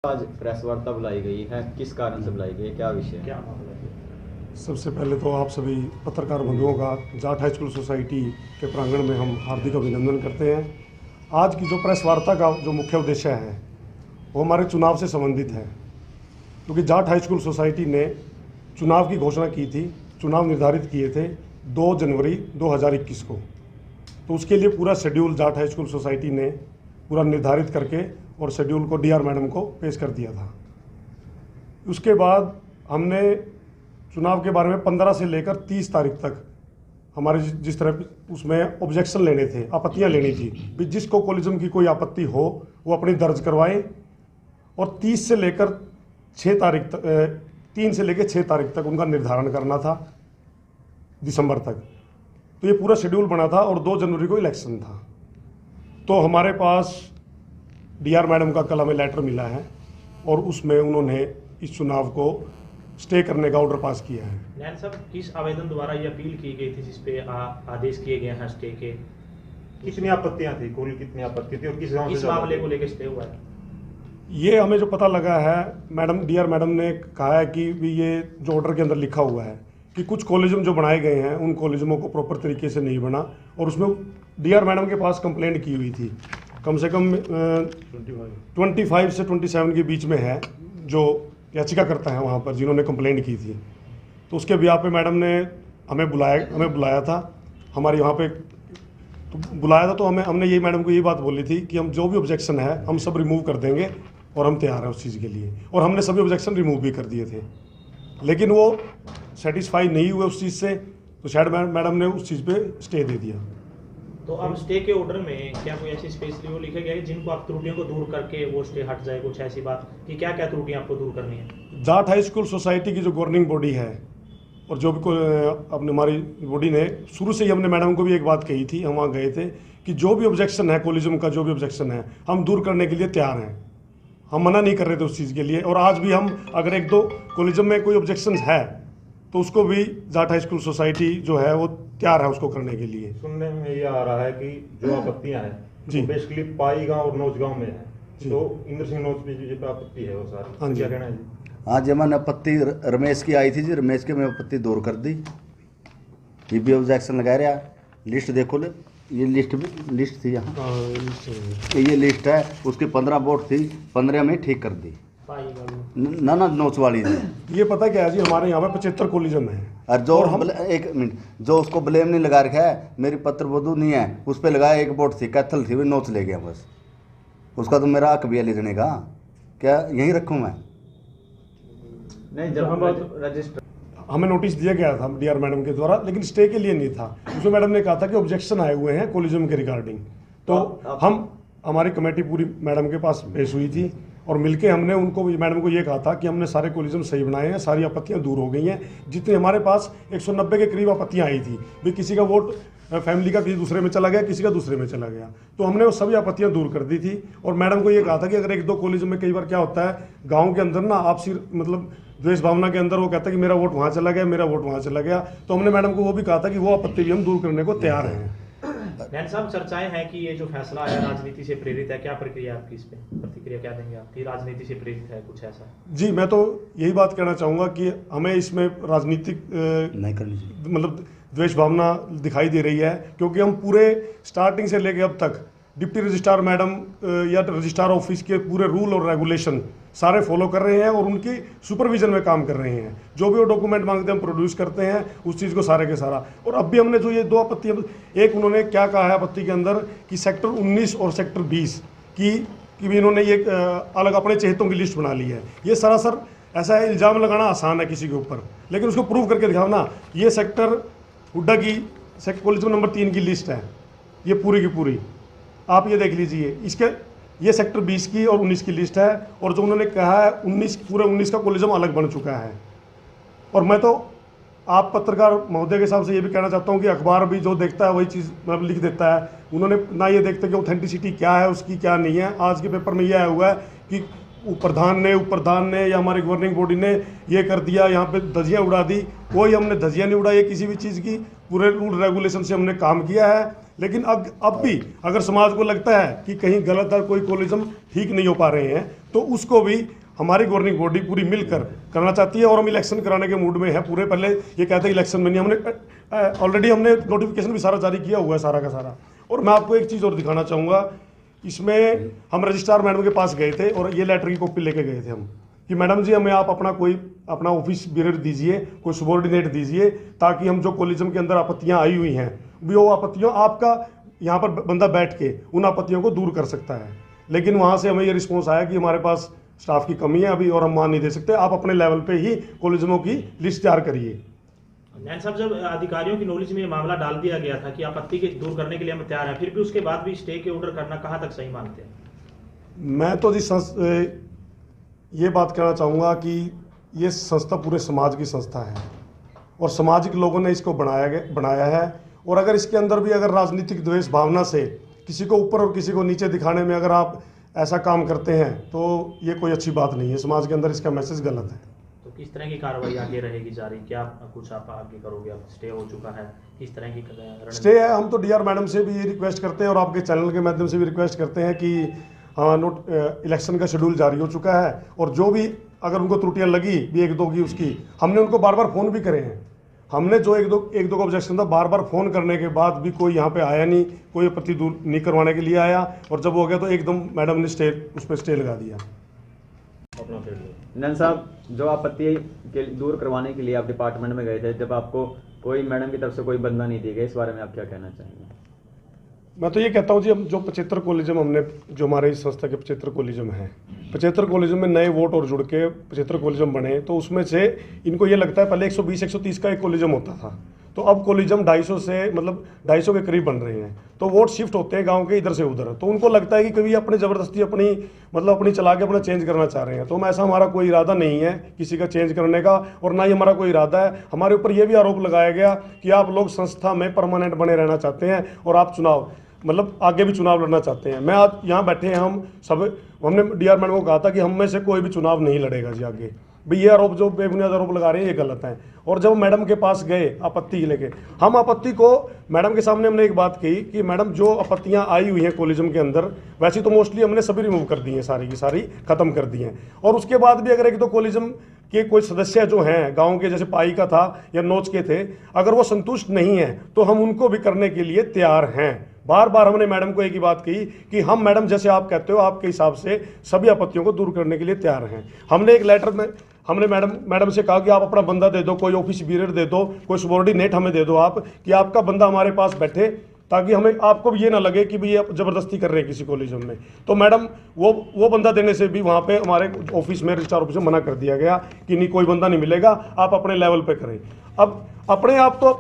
आज प्रेस वार्ता बुलाई गई है, किस कारण से बुलाई गई है, क्या विषय है, क्या मामला है? सबसे पहले तो आप सभी पत्रकार बंधुओं का जाट हाई स्कूल सोसाइटी के प्रांगण में हम हार्दिक अभिनंदन करते हैं। आज की जो प्रेस वार्ता का जो मुख्य उद्देश्य है वो हमारे चुनाव से संबंधित है, क्योंकि जाट हाई स्कूल सोसाइटी ने चुनाव की घोषणा की थी, चुनाव निर्धारित किए थे 2 जनवरी 2021 को। तो उसके लिए पूरा schedule Jat high school society ने पूरा निर्धारित करके और शेड्यूल को डीआर मैडम को पेश कर दिया था। उसके बाद हमने चुनाव के बारे में 15 से लेकर 30 तारीख तक हमारे जिस तरह उसमें ऑब्जेक्शन लेने थे, आपत्तियां लेनी थी, भी जिसको कोलिज्म की कोई आपत्ति हो वो अपनी दर्ज करवाए। और 30 से लेकर 6 तारीख तक 3 से लेकर 6 तारीख तक उनका निर्धारण करना था, दिसंबर तक। तो ये पूरा शेड्यूल बना था और 2 जनवरी को इलेक्शन था। तो हमारे पास डीआर मैडम का कल हमें लेटर मिला है और उसमें उन्होंने इस चुनाव को स्टे करने का ऑर्डर पास किया है। नैन साहब, किस आवेदन द्वारा ये अपील की गई थी जिसपे आदेश किए गए हैं स्टे के? कितनी आपत्तियां थी, कुल कितनी आपत्ति थी और किस गांव से किस मामले को लेकर स्टे हुआ है? ये हमें जो पता लगा है, डीआर मैडम ने कहा है कि भी ये जो ऑर्डर के अंदर लिखा हुआ है कि कुछ कॉलेजम जो बनाए गए हैं उन कॉलेजमों को प्रॉपर तरीके से नहीं बना, और उसमें डीआर मैडम के पास कंप्लेंट की हुई थी। कम से कम 25 से 27 के बीच में है जो याचिका करता है वहाँ पर, जिन्होंने कंप्लेंट की थी। तो उसके ब्याह पे मैडम ने हमें बुलाया था, हमारे यहाँ पे तो बुलाया था। तो हमने यही मैडम को यही बात बोली थी कि हम जो भी ऑब्जेक्शन है हम सब रिमूव कर देंगे और हम तैयार हैं उस चीज़ के लिए, और हमने सभी ऑब्जेक्शन रिमूव भी कर दिए थे। लेकिन वो सेटिस्फाई नहीं हुए उस चीज़ से, तो शायद मैडम ने उस चीज़ पे स्टे दे दिया। तो अब स्टे के ऑर्डर में क्या कोई ऐसी स्पेशली वो लिखा गया है जिनको आप त्रुटियों को दूर करके वो स्टे हट जाए, कुछ ऐसी बात कि क्या क्या त्रुटियां आपको दूर करनी है? जाट हाई स्कूल सोसाइटी की जो गवर्निंग बॉडी है और जो भी अपने हमारी बॉडी ने शुरू से ही हमने मैडम को भी एक बात कही थी, हम वहाँ गए थे कि जो भी ऑब्जेक्शन है कोलिज्म का, जो भी ऑब्जेक्शन है हम दूर करने के लिए तैयार हैं। हम मना नहीं कर रहे थे उस चीज़ के लिए, और आज भी हम अगर 1-2 कोलिज्म में कोई ऑब्जेक्शन है तो उसको भी जाट हाई स्कूल सोसाइटी जो है वो तैयार है उसको करने के लिए। सुनने में ये आ रहा है कि जो आपत्तियां हैं जी, वो बेसिकली पाई गांव और नोच गांव में है। तो इंद्र सिंह नोच में जो आपत्ति है वो सारी, हाँ जी, क्या कहना है जी? हाँ जी, मैंने आपत्ति रमेश की आई थी जी, रमेश के मैं आपत्ति दूर कर दी। ये भी ऑब्जेक्शन लगा रहा, लिस्ट देखो ले, ये लिस्ट थी यहाँ, ये लिस्ट है, उसकी 15 वोट थी, 15 में ठीक कर दी। ना नोच वाली ने। ये पता क्या है जी, हमारे यहाँ पे 75 कोलिज्म है, और जो एक मिनट, जो उसको ब्लेम नहीं लगा रखा है, मेरी पत्र वधु नहीं है, उस पर लगाया 1 वोट थी, कैथल थी, वो नोच ले गया बस। उसका तो मेरा हक भी है लेने का, क्या यहीं रखूँ मैं? नहीं, जब रजिस्टर हमें नोटिस दिया गया था डीआर मैडम के द्वारा, लेकिन स्टे के लिए नहीं था। उसमें मैडम ने कहा था कि ऑब्जेक्शन आए हुए हैं कोलिज्म के रिगार्डिंग। तो हमारी कमेटी पूरी मैडम के पास पेश हुई थी और मिलके हमने उनको मैडम को ये कहा था कि हमने सारे कोलिज्म सही बनाए हैं, सारी आपत्तियां दूर हो गई हैं। जितने हमारे पास 190 के करीब आपत्तियां आई थी, भी किसी का वोट फैमिली का किसी दूसरे में चला गया, किसी का दूसरे में चला गया, तो हमने वो सभी आपत्तियां दूर कर दी थी। और मैडम को ये कहा था कि अगर 1-2 कोलिज्म में कई बार क्या होता है गाँव के अंदर ना आपसी मतलब द्वेष भावना के अंदर वो कहता है कि मेरा वोट वहाँ चला गया, मेरा वोट वहाँ चला गया, तो हमने मैडम को वो भी कहा था कि वो आपत्ति भी हम दूर करने को तैयार हैं। नैन साहब, चर्चाएं हैं कि ये जो फैसला है राजनीति से प्रेरित है, क्या प्रक्रिया आपकी इस पे, प्रतिक्रिया क्या देंगे आप कि राजनीति से प्रेरित है कुछ ऐसा? जी, मैं तो यही बात कहना चाहूँगा कि हमें इसमें राजनीतिक नहीं करनी चाहिए, मतलब द्वेष भावना दिखाई दे रही है, क्योंकि हम पूरे स्टार्टिंग से लेकर अब तक डिप्टी रजिस्ट्रार मैडम या रजिस्ट्रार ऑफिस के पूरे रूल और रेगुलेशन सारे फॉलो कर रहे हैं और उनकी सुपरविजन में काम कर रहे हैं। जो भी वो डॉक्यूमेंट मांगते हैं हम प्रोड्यूस करते हैं उस चीज़ को सारे के सारा। और अब भी हमने जो ये 2 आपत्ति, एक उन्होंने क्या कहा है आपत्ति के अंदर कि सेक्टर 19 और सेक्टर 20 की भी इन्होंने ये अलग अपने चहेतों की लिस्ट बना ली है। ये सरासर ऐसा है, इल्ज़ाम लगाना आसान है किसी के ऊपर, लेकिन उसको प्रूव करके दिखाओ ना। ये सेक्टर हुड्डा की कोलिज्म नंबर 3 की लिस्ट है, ये पूरी की पूरी आप ये देख लीजिए। इसके ये सेक्टर 20 की और 19 की लिस्ट है, और जो उन्होंने कहा है 19 पूरे 19 का कोलिज्म अलग बन चुका है। और मैं तो आप पत्रकार महोदय के हिसाब से ये भी कहना चाहता हूँ कि अखबार भी जो देखता है वही चीज़ मतलब लिख देता है। उन्होंने ना ये देखते कि ऑथेंटिसिटी क्या है उसकी, क्या नहीं है। आज के पेपर में यह आया हुआ है कि उपप्रधान ने या हमारी गवर्निंग बॉडी ने ये कर दिया, यहाँ पे धज्जियाँ उड़ा दी। कोई हमने धज्जियाँ नहीं उड़ाई किसी भी चीज़ की, पूरे रूल रेगुलेशन से हमने काम किया है। लेकिन अब भी अगर समाज को लगता है कि कहीं गलत है, कोई कोलिज्म ठीक नहीं हो पा रहे हैं, तो उसको भी हमारी गवर्निंग बॉडी पूरी मिलकर करना चाहती है और हम इलेक्शन कराने के मूड में है पूरे। पहले ये कहते हैं इलेक्शन में नहीं, हमने ऑलरेडी हमने नोटिफिकेशन भी सारा जारी किया हुआ है सारा का सारा। और मैं आपको एक चीज़ और दिखाना चाहूँगा, इसमें हम रजिस्ट्रार मैडम के पास गए थे और ये लेटर की कॉपी लेके गए थे हम कि मैडम जी हमें आप अपना ऑफिस बियर दीजिए, कोई सबॉर्डिनेट दीजिए, ताकि हम जो कॉलेजम के अंदर आपत्तियाँ आई हुई हैं भी वो आपत्तियों आपका यहाँ पर बंदा बैठ के उन आपत्तियों को दूर कर सकता है। लेकिन वहाँ से हमें ये रिस्पॉन्स आया कि हमारे पास स्टाफ की कमी है अभी और हम मान नहीं दे सकते, आप अपने लेवल पे ही कॉलेजमों की लिस्ट तैयार करिए। नैन साहब, जब अधिकारियों की नॉलेज में ये मामला डाल दिया गया था कि आपत्ति के दूर करने के लिए हम तैयार हैं, फिर भी उसके बाद भी स्टे के ऑर्डर करना कहाँ तक सही मानते हैं? मैं तो जी ये बात कहना चाहूँगा कि ये संस्था पूरे समाज की संस्था है और सामाजिक लोगों ने इसको बनाया है। और अगर इसके अंदर भी अगर राजनीतिक द्वेष भावना से किसी को ऊपर और किसी को नीचे दिखाने में अगर आप ऐसा काम करते हैं तो ये कोई अच्छी बात नहीं है, समाज के अंदर इसका मैसेज गलत है। तो किस तरह की कार्रवाई आगे रहेगी जारी? क्या कुछ आप आगे करोगे? अब स्टे हो चुका है, किस तरह की स्टे है? हम तो डीआर मैडम से भी रिक्वेस्ट करते हैं और आपके चैनल के माध्यम से भी रिक्वेस्ट करते हैं कि इलेक्शन का शेड्यूल जारी हो चुका है और जो भी अगर उनको त्रुटियां लगी भी एक दो की, उसकी हमने उनको बार बार फ़ोन भी करे हैं। हमने जो एक दो का ऑब्जेक्शन था बार बार फ़ोन करने के बाद भी कोई यहाँ पे आया नहीं, कोई आपत्ति दूर नहीं करवाने के लिए आया और जब हो गया तो एकदम मैडम ने उस पर स्टे लगा दिया। नैन साहब, जो आपत्ति के दूर करवाने के लिए आप डिपार्टमेंट में गए थे, जब आपको कोई मैडम की तरफ से कोई बंदा नहीं दिया गया, इस बारे में आप क्या कहना चाहेंगे? मैं तो ये कहता हूँ जी, हम जो 75 कॉलेजम हमने जो हमारे इस संस्था के 75 कॉलेजम हैं, 75 कॉलेजम में नए वोट और जुड़ के 75 कॉलेजम बने, तो उसमें से इनको ये लगता है पहले 120-130 का एक कॉलेजम होता था, तो अब कॉलेजम 250 से मतलब 250 के करीब बन रहे हैं। तो वोट शिफ्ट होते हैं गांव के इधर से उधर, तो उनको लगता है कि कभी अपने ज़बरदस्ती अपनी चला के अपना चेंज करना चाह रहे हैं। तो ऐसा हमारा कोई इरादा नहीं है किसी का चेंज करने का और ना ही हमारा कोई इरादा है। हमारे ऊपर ये भी आरोप लगाया गया कि आप लोग संस्था में परमानेंट बने रहना चाहते हैं और आप चुनाव आगे भी चुनाव लड़ना चाहते हैं। मैं आज यहाँ बैठे हैं, हम सब हमने डीआर मैडम को कहा था कि हम में से कोई भी चुनाव नहीं लड़ेगा जी आगे। भाई ये आरोप जो बेबुनियाद आरोप लगा रहे हैं ये गलत है। और जब मैडम के पास गए आपत्ति लेके, हम आपत्ति को मैडम के सामने हमने एक बात कही कि मैडम जो आपत्तियां आई हुई हैं कॉलेजम के अंदर, वैसे तो मोस्टली हमने सभी रिमूव कर दी हैं, सारी की सारी खत्म कर दी हैं। और उसके बाद भी अगर एक तो कॉलेजम के कोई सदस्य जो हैं गांव के, जैसे पाई का था या नोच के थे, अगर वो संतुष्ट नहीं है तो हम उनको भी करने के लिए तैयार हैं। बार बार हमने मैडम को एक ही बात कही कि हम मैडम जैसे आप कहते हो आपके हिसाब से सभी आपत्तियों को दूर करने के लिए तैयार हैं। हमने एक लेटर में हमने मैडम से कहा कि आप अपना बंदा दे दो, कोई ऑफिस बीरर दे दो, कोई सबॉर्डिनेट हमें दे दो आप, कि आपका बंदा हमारे पास बैठे, ताकि हमें आपको भी ये ना लगे कि भाई ये ज़बरदस्ती कर रहे हैं किसी कॉलेजम में। तो मैडम वो बंदा देने से भी वहाँ पे हमारे ऑफिस में रजिस्ट्रार ऑफिस में मना कर दिया गया कि नहीं, कोई बंदा नहीं मिलेगा, आप अपने लेवल पे करें। अब अपने आप तो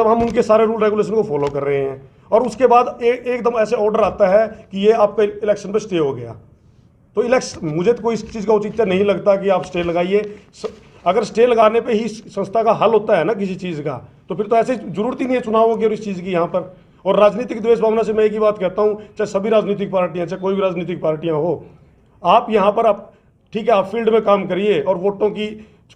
हम उनके सारे रूल रेगुलेशन को फॉलो कर रहे हैं और उसके बाद एकदम ऐसे ऑर्डर आता है कि ये आपका इलेक्शन पे स्टे हो गया। तो इलेक्शन, मुझे तो कोई इस चीज़ का औचित्य नहीं लगता कि आप स्टे लगाइए। अगर स्टे लगाने पे ही संस्था का हल होता है ना किसी चीज़ का, तो फिर तो ऐसे जरूरत ही नहीं है चुनावों की और इस चीज़ की यहाँ पर। और राजनीतिक द्वेष भावना से मैं एक ही बात कहता हूँ, चाहे सभी राजनीतिक पार्टियाँ, चाहे कोई भी राजनीतिक पार्टियाँ हो, आप यहाँ पर आप ठीक है, आप फील्ड में काम करिए और वोटों की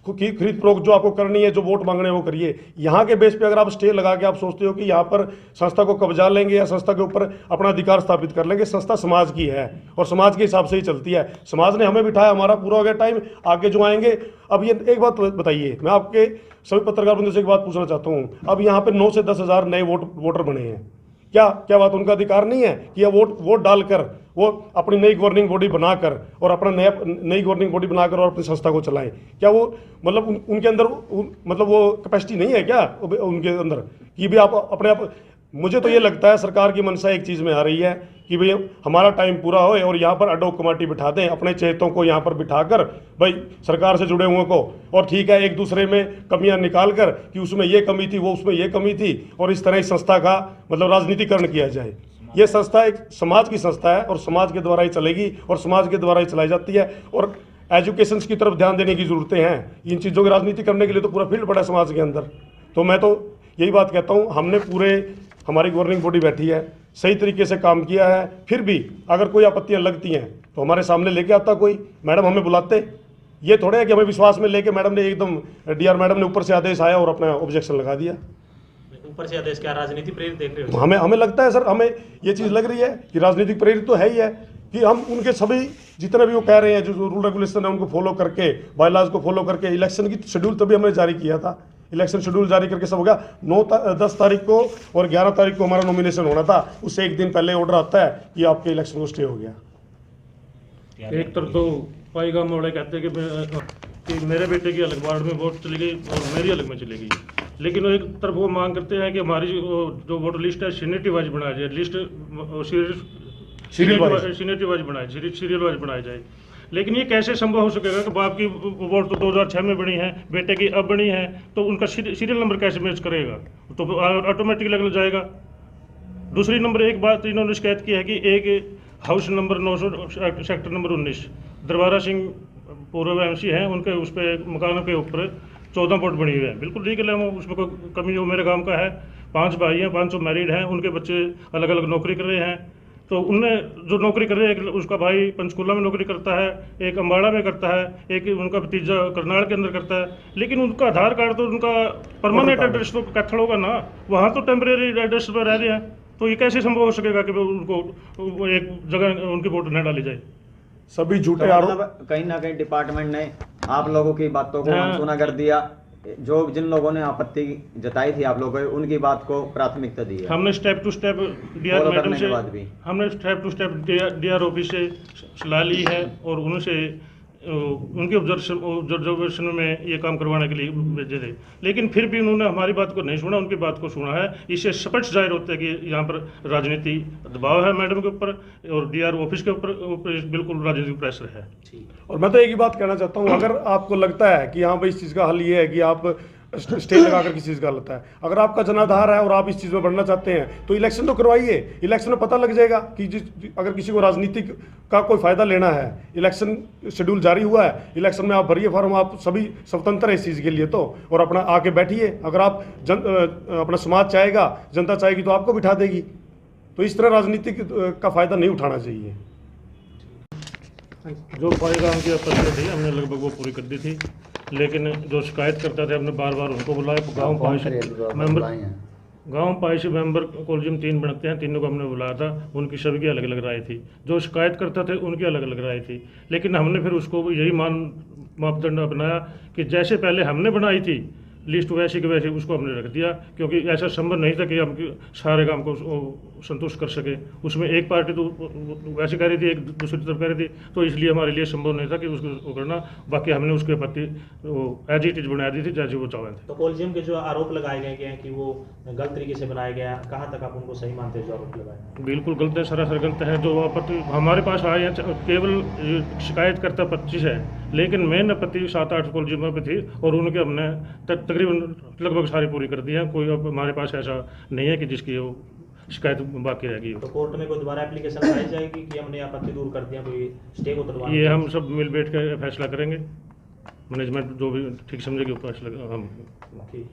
खरीद फरोख्त जो आपको करनी है, जो वोट मांगने हैं वो करिए। यहाँ के बेस पे अगर आप स्टे लगा के आप सोचते हो कि यहाँ पर संस्था को कब्जा लेंगे या संस्था के ऊपर अपना अधिकार स्थापित कर लेंगे, संस्था समाज की है और समाज के हिसाब से ही चलती है। समाज ने हमें बिठाया, हमारा पूरा हो गया टाइम, आगे जो आएंगे। अब ये एक बात बताइए, मैं आपके सभी पत्रकार बंधुओं से एक बात पूछना चाहता हूँ, अब यहाँ पर 9 से 10 हज़ार नए वोटर बने हैं, क्या बात उनका अधिकार नहीं है कि वोट डालकर वो अपनी नई गवर्निंग बॉडी बनाकर और अपना नई गवर्निंग बॉडी बनाकर और अपनी संस्था को चलाएं? क्या वो उनके अंदर वो कैपेसिटी नहीं है क्या उनके अंदर कि भी आप अपने आप? मुझे तो ये लगता है सरकार की मंशा एक चीज़ में आ रही है कि भाई हमारा टाइम पूरा हो और यहाँ पर अडोक कमेटी बिठा दें, अपने चेतों को यहाँ पर बिठाकर भाई सरकार से जुड़े हुए को, और ठीक है एक दूसरे में कमियां निकाल कर कि उसमें ये कमी थी, वो उसमें ये कमी थी, और इस तरह इस संस्था का राजनीतिकरण किया जाए। ये संस्था एक समाज की संस्था है और समाज के द्वारा ही चलेगी और समाज के द्वारा ही चलाई जाती है। और एजुकेशन की तरफ ध्यान देने की ज़रूरतें हैं। इन चीज़ों की राजनीति करने के लिए तो पूरा फील्ड पड़ा है समाज के अंदर। तो मैं तो यही बात कहता हूँ, हमने हमारी गवर्निंग बॉडी बैठी है, सही तरीके से काम किया है। फिर भी अगर कोई आपत्तियां लगती हैं तो हमारे सामने लेके आता कोई, मैडम हमें बुलाते। ये थोड़े है कि हमें विश्वास में लेके मैडम ने एकदम डीआर मैडम ने ऊपर से आदेश आया और अपना ऑब्जेक्शन लगा दिया। ऊपर से आदेश क्या राजनीति प्रेरित देख रहे हो? हमें लगता है सर, हमें ये चीज़ लग रही है कि राजनीतिक प्रेरित तो है ही है, कि हम उनके सभी जितने भी वो कह रहे हैं जो रूल रेगुलेशन है उनको फॉलो करके, बायलॉज को फॉलो करके, इलेक्शन की शेड्यूल तभी हमने जारी किया था, इलेक्शन शेड्यूल जारी करके सब हो गया। 10 तारीख को और 11 तारीख को हमारा नॉमिनेशन होना था, उससे एक दिन पहले ऑर्डर आता है कि आपके इलेक्शन को स्टे हो गया। एक तरफ तो पाईगाम वाले कहते हैं कि मेरे बेटे की अलग वार्ड में वोट चली गई और मेरी अलग में चली गई, लेकिन एक तरफ वो मांग करते हैं कि हमारी जो वोटर लिस्ट है सीनियरिटी वाइज बनाया जाए, लिस्ट सीनियरिटी वाइज बनाया, सीरियल वाइज बनाया जाए। लेकिन ये कैसे संभव हो सकेगा कि बाप की वोट तो 2006 में बनी है, बेटे की अब बनी है, तो उनका सीरियल नंबर कैसे मैच करेगा, तो ऑटोमेटिक लग जाएगा। दूसरी नंबर एक बात इन्होंने शिकायत की है कि एक हाउस नंबर 900 सेक्टर नंबर 19 दरबारा सिंह पूर्व MC हैं, उनके उस पर मकानों के ऊपर 14 वोट बनी हुई है। बिल्कुल लीगल है, वो उसमें कोई कमी जो मेरे गांव का है, 5 भाई हैं, 500 मैरिड हैं, उनके बच्चे अलग अलग नौकरी कर रहे हैं। तो उनने जो नौकरी कर रहे हैं, उसका भाई पंचकूला में नौकरी करता है, एक अम्बाड़ा में करता है, एक उनका भतीजा करनाल के अंदर करता है, लेकिन उनका आधार कार्ड तो उनका परमानेंट एड्रेस तो कैथल होगा ना, वहाँ तो टेम्परेरी एड्रेस पर रह रहे हैं। तो ये कैसे संभव हो सकेगा कि उनको एक जगह उनकी वोट न डाली जाए। सभी झूठे तो आरोप, मतलब कहीं ना कहीं डिपार्टमेंट ने आप लोगों की बातों को अनसुना कर दिया, जो जिन लोगों ने आपत्ति जताई थी आप लोगों को, उनकी बात को प्राथमिकता दी है। हमने step to step DR madam से, हमने step to step DR office से सलाह ली है और उनसे उनके ऑब्जर्वेशन में ये काम करवाने के लिए भेजे थे, लेकिन फिर भी उन्होंने हमारी बात को नहीं सुना, उनकी बात को सुना है। इससे स्पष्ट जाहिर होता है कि यहाँ पर राजनीति दबाव है मैडम के ऊपर और डीआर ऑफिस के ऊपर बिल्कुल राजनीतिक प्रेशर है। और मैं तो एक ही बात कहना चाहता हूँ, अगर आपको लगता है कि हाँ भाई इस चीज़ का हल ये है कि आप स्टे लगाकर किसी चीज़ का हल होता है, अगर आपका जनाधार है और आप इस चीज़ में बढ़ना चाहते हैं तो इलेक्शन तो करवाइए। इलेक्शन में पता लग जाएगा कि अगर किसी को राजनीतिक का कोई फ़ायदा लेना है, इलेक्शन शेड्यूल जारी हुआ है, इलेक्शन में आप भरिए फॉर्म, आप सभी स्वतंत्र है इस चीज़ के लिए तो, और अपना आके बैठिए। अगर आप अपना समाज चाहेगा, जनता चाहेगी तो आपको बिठा देगी। तो इस तरह राजनीतिक का फ़ायदा नहीं उठाना चाहिए। जो पाईगाम की आपत्तियाँ थी हमने लगभग वो पूरी कर दी थी, लेकिन जो शिकायत करता था हमने बार बार उनको बुलाया। गाँव पाइश मेंबर कोलिजियम 3 बनते हैं, तीनों को हमने बुलाया था, उनकी सभी की अलग अलग राय थी। जो शिकायत करता थे उनकी अलग अलग राय थी, लेकिन हमने फिर उसको यही मापदंड अपनाया कि जैसे पहले हमने बनाई थी लिस्ट वैसी की वैसी उसको हमने रख दिया, क्योंकि ऐसा संभव नहीं था कि हम सारे काम को संतुष्ट कर सके। उसमें एक पार्टी तो वैसे कह रही थी, एक दूसरी तरफ कह रही थी, तो इसलिए हमारे लिए संभव नहीं था कि उसको करना। बाकी हमने उसके प्रति एज इट इज बना दी थी जैसे वो चाहे थे। तो कोलिजियम के जो आरोप लगाए गए हैं कि वो गलत तरीके से बनाया गया, कहाँ तक आप उनको सही मानते हैं जो आरोप लगाए? बिल्कुल गलत है, सरासर गलत है। जो आपत्ति हमारे पास आए हैं केवल शिकायत करता 25 है, लेकिन मेन आपत्ति 7-8 कोलिजियम पे थी और उनके हमने तकरीबन लगभग सारी पूरी कर दी है। कोई अब हमारे पास ऐसा नहीं है कि जिसकी वो शिकायत बाकी रह गई हो। तो कोर्ट में कोई दोबारा एप्लीकेशन लगाई जाएगी कि हमने आपत्ति दूर कर दिया, कोई स्टे को उतरवाना? ये हम सब मिल बैठ कर फैसला करेंगे, मैनेजमेंट जो भी ठीक समझेगी वो फैसला हम। ठीक।